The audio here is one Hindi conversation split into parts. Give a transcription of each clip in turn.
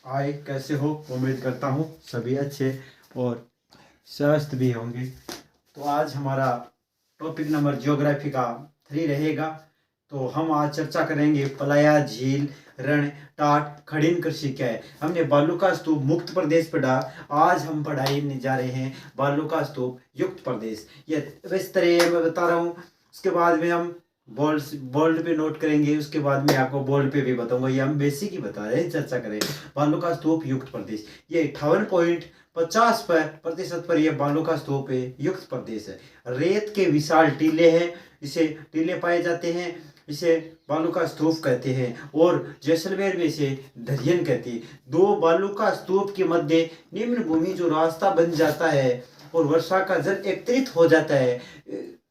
हाय, कैसे हो? उम्मीद करता हूँ सभी अच्छे और स्वस्थ भी होंगे। तो आज हमारा टॉपिक नंबर ज्योग्राफी का 3 रहेगा। तो हम आज चर्चा करेंगे पलाया, झील, रण, टाट, खड़ीन कृषि क्या है। हमने बालू का स्तूप मुक्त प्रदेश पढ़ा। आज हम पढ़ाई जा रहे हैं बालू का स्तूप युक्त प्रदेश। ये इस तरह मैं बता रहा हूँ। उसके बाद में हम बोल्ड पे नोट करेंगे। उसके बाद में आपको बोल्ड पे भी बताऊंगा। ये हम बेसिक ही बता रहे हैं, चर्चा करें। बालू का स्तूप युक्त प्रदेश, ये 58.50% पर यह बालू का स्तूप युक्त प्रदेश है। रेत के विशाल टीले हैं, इसे टीले पाए जाते हैं, इसे बालू का स्तूप कहते हैं। और जैसलमेर में इसे दरियन कहते हैं। दो बालू का स्तूप के मध्य निम्न भूमि जो रास्ता बन जाता है और वर्षा का जल एकत्रित हो जाता है,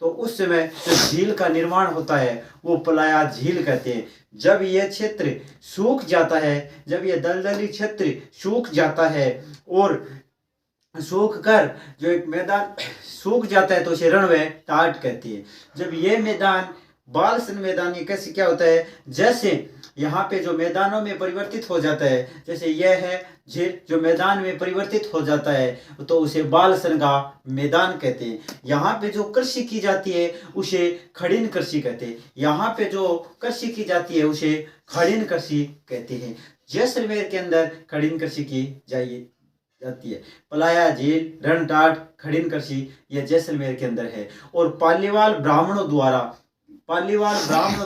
तो उस समय जो झील का निर्माण होता है वो पलाया झील कहते हैं। जब यह क्षेत्र सूख जाता है, जब यह दलदली क्षेत्र सूख जाता है और सूख कर जो एक मैदान सूख जाता है तो उसे रण व टाट कहते हैं। जब ये मैदान बालसन मैदान, ये कैसे क्या होता है, जैसे यहाँ पे जो मैदानों में परिवर्तित हो जाता है, जैसे यह है झील जो मैदान में परिवर्तित हो जाता है तो उसे बालसन का मैदान कहते हैं। यहाँ पे जो कृषि की जाती है उसे खड़ीन कृषि कहते हैं। यहाँ पे जो कृषि की जाती है उसे खड़ीन कृषि कहते हैं। जैसलमेर के अंदर खड़ीन कृषि की जाती है। पलाया, झील, रण, टाट, खड़ीन कृषि यह जैसलमेर के अंदर है। और पालीवाल ब्राह्मणों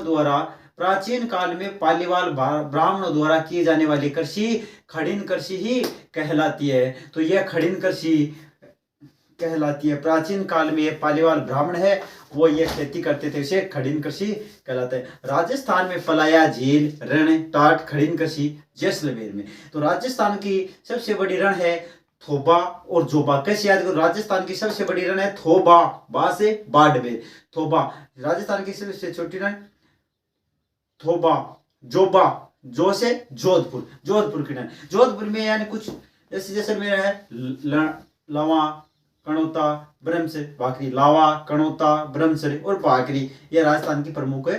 द्वारा प्राचीन काल में पालीवाल ब्राह्मणों द्वारा की जाने वाली कृषि खड़ीन कृषि ही कहलाती है। तो यह खड़ीन कृषि कहलाती है। प्राचीन काल में ये पालीवाल ब्राह्मण है, वो ये खेती करते थे, इसे खड़ीन कृषि कहलाता है। राजस्थान में पलाया, झील, रण, टाट, खड़ीन कृषि जैसलमेर में। तो राजस्थान की सबसे बड़ी रण है थोबा और जोबा। कैसे याद करो? राजस्थान की सबसे बड़ी रण है थोबा, बा से बाड़मेर। थोबा राजस्थान की सबसे छोटी रण, थोबा। जोबा, जो से जोधपुर की रण। जोधपुर में यानी कुछ जैसे जैसलमेर है लवा, कणोता, ब्रह्मसर, भाकरी। लावा, कणोता, ब्रह्मसर और भाकरी, यह राजस्थान की प्रमुख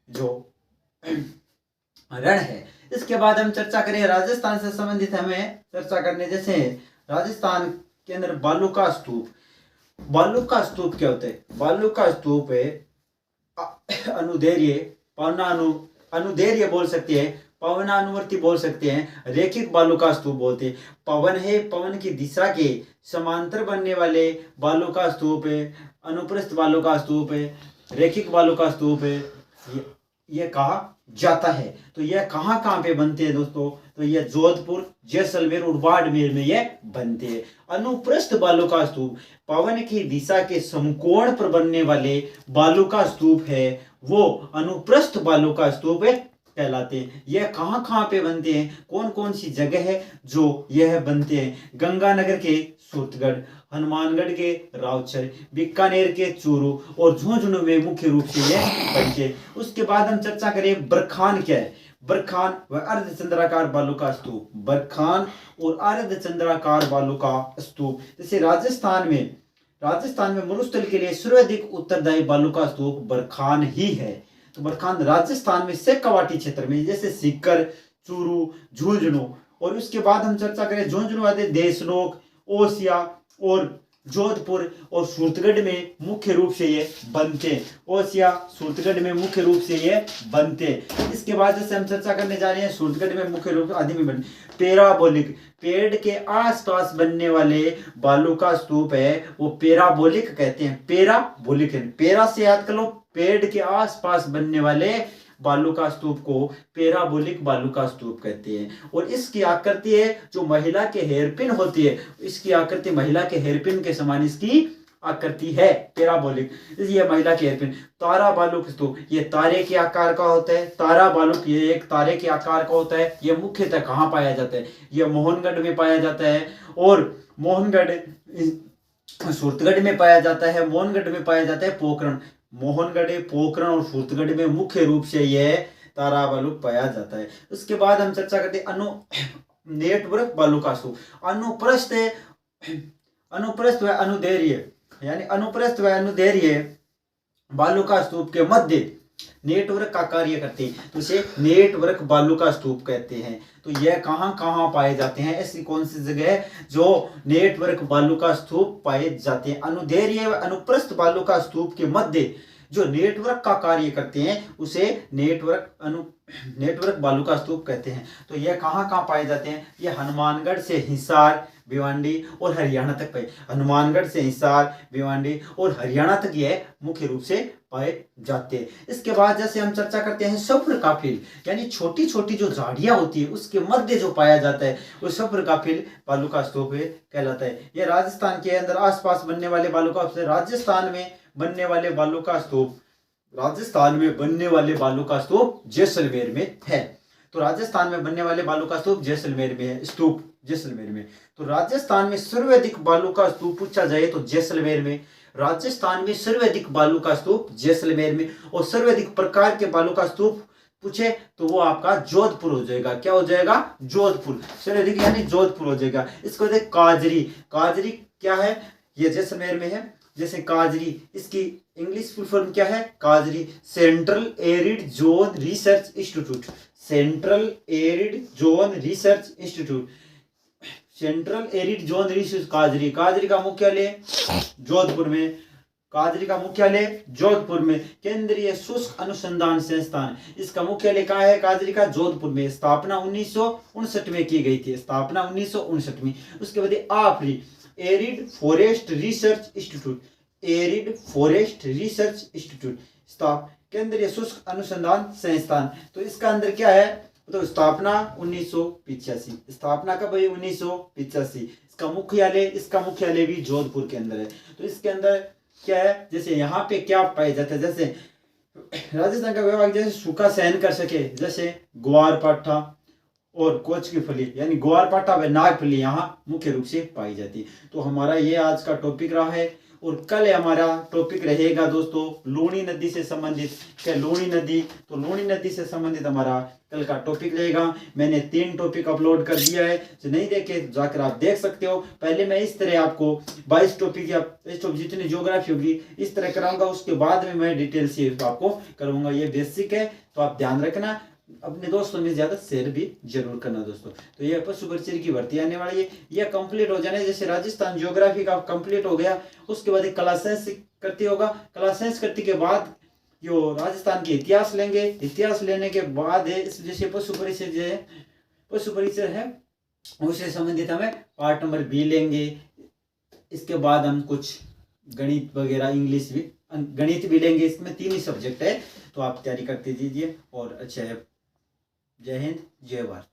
जो रण है। इसके बाद हम चर्चा करें राजस्थान से संबंधित, हमें चर्चा करने जैसे राजस्थान के अंदर बालू का स्तूप। बालू का स्तूप क्या होता है? बालू का स्तूप है अनुदैर्य, अनुदैर्य बोल सकते हैं, पवनानुवर्ती बोल सकते हैं, रेखिक बालू का स्तूप बोलते हैं। पवन है, पवन की दिशा के समांतर बनने वाले बालू का स्तूप है, अनुप्रस्थ बालू का स्तूप है, रेखिक बालू का स्तूप है, ये कहा जाता है। तो यह कहाँ कहाँ पे बनते हैं दोस्तों? तो यह जोधपुर, जैसलमेर और बाड़मेर में यह बनते हैं। अनुप्रस्थ बालू का स्तूप पवन की दिशा के समकोण पर बनने वाले बालू का स्तूप है, वो अनुप्रस्थ बालू का स्तूप कहलाते हैं। यह कहाँ कहाँ पे बनते हैं, कौन कौन सी जगह है जो यह बनते हैं? गंगानगर के सूरतगढ़, हनुमानगढ़ के रावचर, बीकानेर के चूरू और झुंझुनू में मुख्य रूप से यह बनते। उसके बाद हम चर्चा करें बरखान क्या है। बरखान व अर्धचंद्राकार बालू का स्तूप। बरखान और अर्धचंद्राकार बालू का स्तूप। जैसे राजस्थान में मरुस्थल के लिए सर्वाधिक उत्तरदायी बालू का स्तूप बरखान ही है। तो बरखान राजस्थान में शेखावाटी क्षेत्र में, जैसे सीकर, चूरू, झुंझुनू। और उसके बाद हम चर्चा करें झुंझुनू आदि देशनोक, ओसिया और जोधपुर और सूरतगढ़ में मुख्य रूप से ये बनते हैं। ओसिया, सूरतगढ़ में मुख्य रूप से ये बनते हैं। इसके बाद जैसे हम चर्चा करने जा रहे हैं सूरतगढ़ में मुख्य रूप आदि में बनते। पेराबोलिक, पेड़ के आसपास बनने वाले बालू का स्तूप है वो पेराबोलिक कहते हैं। पेराबोलिक है, पेरा से याद कर लो, पेड़ के आसपास बनने वाले बालू का स्तूप को पेराबोलिक बालू का स्तूप कहते हैं। और इसकी आकृति है जो महिला के हेयरपिन होती है, इसकी आकृति महिला के हेयरपिन के समान इसकी आकृति है, पेराबोलिक। ये महिला के हेयरपिन। तारा बालू का स्तूप, ये तारे के आकार का होता है। तारा बालू ये एक तारे के आकार का होता है। ये मुख्यतः कहाँ पाया जाता है? ये मोहनगढ़ में पाया जाता है और मोहनगढ़ सूरतगढ़ में पाया जाता है। मोहनगढ़ में पाया जाता है पोखरण। मोहनगढ़, पोखरण और सूरतगढ़ में मुख्य रूप से यह तारा बालू पाया जाता है। उसके बाद हम चर्चा करते हैं नेटवर्क बालू का स्तूप। अनुप्रस्थ व अनुदैर्घ्य, यानी अनुप्रस्थ व अनुदैर्घ्य बालू का स्तूप के मध्य नेटवर्क का कार्य करते हैं, तो इसे नेटवर्क बालू का स्तूप कहते हैं। तो यह कहाँ कहाँ पाए जाते हैं, ऐसी कौन सी जगह है जो नेटवर्क बालू का स्तूप पाए जाते हैं? अनुदैर्ध्य व अनुप्रस्थ बालू का स्तूप के मध्य जो नेटवर्क का कार्य करते हैं उसे नेटवर्क बालू का स्तूप कहते हैं। तो यह कहाँ कहाँ पाए जाते हैं? यह हनुमानगढ़ से हिसार, भिवांडी और हरियाणा तक पाए। हनुमानगढ़ से हिसार, भिवांडी और हरियाणा तक यह मुख्य रूप से पाए जाते हैं। इसके बाद जैसे हम चर्चा करते हैं सब्र का फील, यानी छोटी छोटी जो झाड़ियां होती है उसके मध्य जो पाया जाता है वो सब्र का फील बालू का स्तूप कहलाता है। यह राजस्थान के अंदर आसपास बनने वाले बालू का राजस्थान में बनने वाले बालू का स्तूप, राजस्थान में बनने वाले बालू का स्तूप जैसलमेर में है। तो राजस्थान में बनने वाले बालू का स्तूप जैसलमेर में है, स्तूप जैसलमेर में। तो राजस्थान में सर्वाधिक बालू का स्तूप पूछा जाए तो जैसलमेर में, राजस्थान में सर्वाधिक बालू का स्तूप जैसलमेर में। और सर्वाधिक प्रकार के बालू का स्तूप पूछे तो वो आपका जोधपुर हो जाएगा। क्या हो जाएगा? जोधपुर। सर्वाधिक यानी जोधपुर हो जाएगा। इसको देख काजरी, काजरी क्या है? ये जैसलमेर में है। जैसे काजरी, इसकी इंग्लिश फुल फॉर्म क्या है? काजरी, central arid zone research institute, central arid zone research institute, central arid zone research काजरी। काजरी का मुख्यालय जोधपुर में, काजरी का मुख्यालय जोधपुर में। केंद्रीय शुष्क अनुसंधान संस्थान, इसका मुख्यालय कहाँ है? काजरी का जोधपुर में। स्थापना 1959 में की गई थी, स्थापना 1959 में। उसके बाद AFRI arid forest research institute, arid forest research institute, केंद्रीय शुष्क अनुसंधान संस्थान। तो इसका अंदर क्या है? तो स्थापना 1985, स्थापना कब हुई? 1985। इसका मुख्यालय भी जोधपुर के अंदर है। तो इसके अंदर क्या है? जैसे यहाँ पे क्या पाया जाता है, जैसे राजस्थान का विभाग जैसे सूखा सहन कर सके, जैसे ग्वारपाठा और कोच की फली, यानी ग्वारपाठा व नागफली यहाँ मुख्य रूप से पाई जाती है। तो हमारा ये आज का टॉपिक रहा है। और कल हमारा टॉपिक रहेगा दोस्तों लूणी नदी से संबंधित। क्या लूणी नदी? तो लूणी नदी से संबंधित हमारा कल का टॉपिक रहेगा। मैंने 3 टॉपिक अपलोड कर दिया है, जो नहीं देखे जाकर आप देख सकते हो। पहले मैं इस तरह आपको 22 टॉपिक या जितनी ज्योग्राफी होगी इस तरह कराऊंगा, उसके बाद में मैं डिटेल से आपको करूंगा। ये बेसिक है, तो आप ध्यान रखना। अपने दोस्तों में ज्यादा शेयर भी जरूर करना दोस्तों। तो ये पशु परिचय की भर्ती आने वाली है, यह कंप्लीट हो जाने। जैसे राजस्थान ज्योग्राफी का कंप्लीट हो गया, उसके बाद एक कला साइंस करती होगा। कला साइंस करती के बाद जो राजस्थान के इतिहास लेंगे, इतिहास लेने के बाद है जैसे पशु परिचय है उससे संबंधित हमें पार्ट नंबर बी लेंगे। इसके बाद हम कुछ गणित वगैरह, इंग्लिश भी, गणित भी लेंगे। इसमें 3 ही सब्जेक्ट है, तो आप तैयारी करते दीजिए और अच्छा है। जय हिंद, जय भारत।